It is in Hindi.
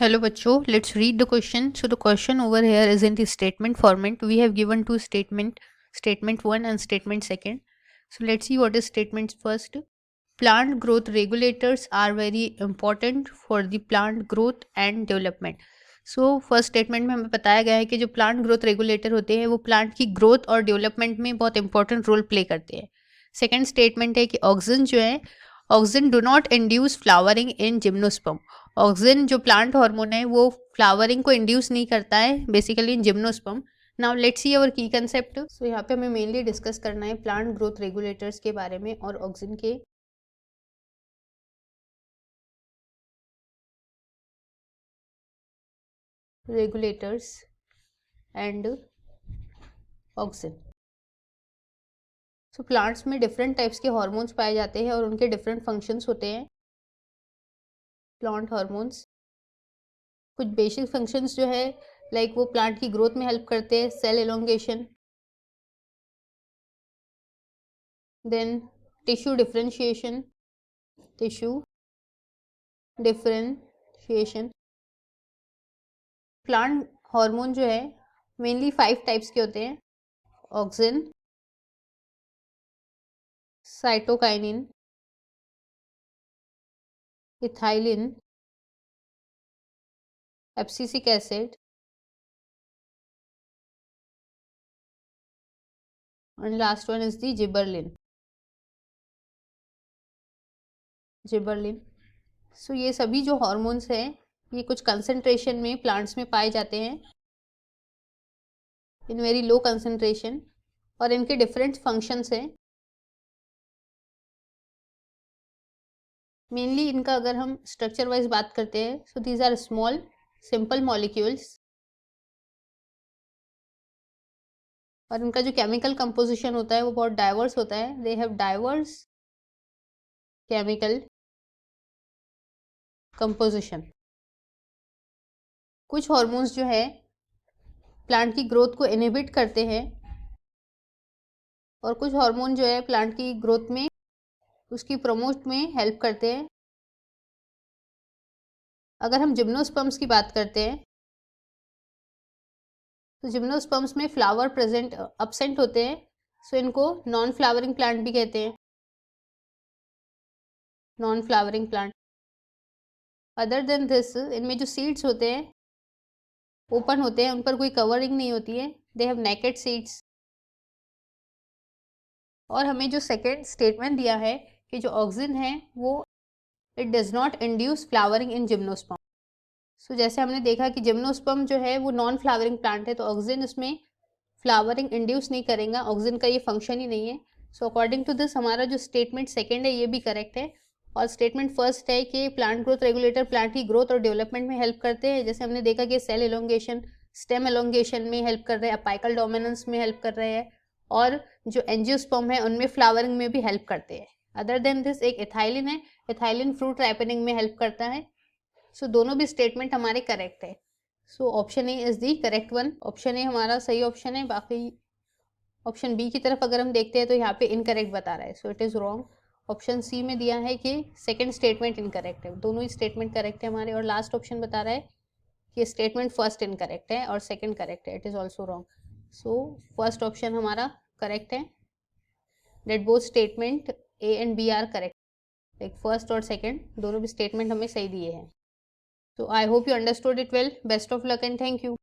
Hello बच्चों, let's read the question. So the question over here is in the statement format. We have given two statement 1 and statement second. So let's see what is statement first. Plant growth regulators are very important for the plant growth and development. So first statement में हमें बताया गया है कि जो प्लांट ग्रोथ रेगुलेटर होते हैं वो प्लांट की ग्रोथ और डेवलपमेंट में बहुत इंपॉर्टेंट रोल प्ले करते हैं. सेकेंड स्टेटमेंट है कि ऑक्सीजन जो है, oxygen do not induce flowering in gymnosperm. Oxygen जो प्लांट हार्मोन है वो फ्लावरिंग को इंड्यूस नहीं करता है basically in gymnosperm. Now let's see our key concept. सो यहाँ पे हमें मेनली डिस्कस करना है प्लांट ग्रोथ रेगुलेटर्स के बारे में और ऑक्सीजन के regulators and oxygen. So plants में डिफरेंट टाइप्स के हार्मोन्स पाए जाते हैं और उनके डिफरेंट फंक्शंस होते हैं. प्लांट हार्मोन्स कुछ बेसिक फंक्शंस जो है लाइक वो प्लांट की ग्रोथ में हेल्प करते हैं, cell elongation, then tissue differentiation. Plant hormone जो है मेनली 5 टाइप्स के होते हैं. Auxin, cytokinin, ethylene, abscisic acid and last one is the gibberellin. So ये सभी जो हार्मोन्स हैं ये कुछ कंसंट्रेशन में प्लांट्स में पाए जाते हैं, इन वेरी लो कंसंट्रेशन, और इनके डिफरेंट फंक्शंस हैं. मेनली इनका अगर हम स्ट्रक्चर वाइज बात करते हैं so these are small simple molecules और इनका जो केमिकल कंपोजिशन होता है वो बहुत डाइवर्स होता है. They have diverse chemical composition. कुछ हार्मोन्स जो है प्लांट की ग्रोथ को इनहिबिट करते हैं और कुछ हार्मोन जो है प्लांट की ग्रोथ में उसकी प्रमोट में हेल्प करते हैं. अगर हम जिम्नोस्पर्म्स की बात करते हैं तो जिम्नोस्पर्म्स में फ्लावर प्रेजेंट अब्सेंट होते हैं, सो इनको नॉन फ्लावरिंग प्लांट भी कहते हैं. Non flowering plant. Other than this इनमें जो सीड्स होते हैं ओपन होते हैं, उन पर कोई कवरिंग नहीं होती है. They have naked seeds. और हमें जो सेकेंड स्टेटमेंट दिया है कि जो ऑक्सीजन है वो it does not induce flowering in gymnosperm. So जैसे हमने देखा कि जिम्नोस्पर्म जो है वो नॉन फ्लावरिंग प्लांट है तो ऑक्सीजन उसमें फ्लावरिंग इंड्यूस नहीं करेगा, ऑक्सीजन का ये फंक्शन ही नहीं है. सो अकॉर्डिंग टू दिस हमारा जो स्टेटमेंट सेकेंड है ये भी करेक्ट है. और स्टेटमेंट फर्स्ट है कि प्लांट ग्रोथ रेगुलेटर प्लांट की ग्रोथ और डेवलपमेंट में हेल्प करते हैं. जैसे हमने देखा कि सेल एलोंगेशन, स्टेम एलोंगेशन में हेल्प कर रहे हैं, अपाइकल डोमिनेंस में हेल्प कर रहे हैं, और जो एंजियोस्पर्म है उनमें फ्लावरिंग में भी हेल्प करते हैं. अदर देन दिस एक इथाइलिन है, इथाइलिन फ्रूट राइपनिंग में हेल्प करता है. सो दोनों भी स्टेटमेंट हमारे करेक्ट है. So option A is the correct one. Option A हमारा सही ऑप्शन है. बाकी ऑप्शन बी की तरफ अगर हम देखते हैं तो यहाँ पे इनकरेक्ट बता रहा है, so it is wrong. Option C में दिया है कि सेकंड स्टेटमेंट इनकरेक्ट है. दोनों ही स्टेटमेंट करेक्ट है हमारे. और लास्ट ऑप्शन बता रहा है कि स्टेटमेंट फर्स्ट इनकरेक्ट है और सेकंड करेक्ट है. It is also wrong. So first option हमारा करेक्ट है. That both statement A and B are correct. Like first और सेकंड दोनों भी स्टेटमेंट हमें सही दिए हैं. So I hope you understood it well. Best of luck and thank you.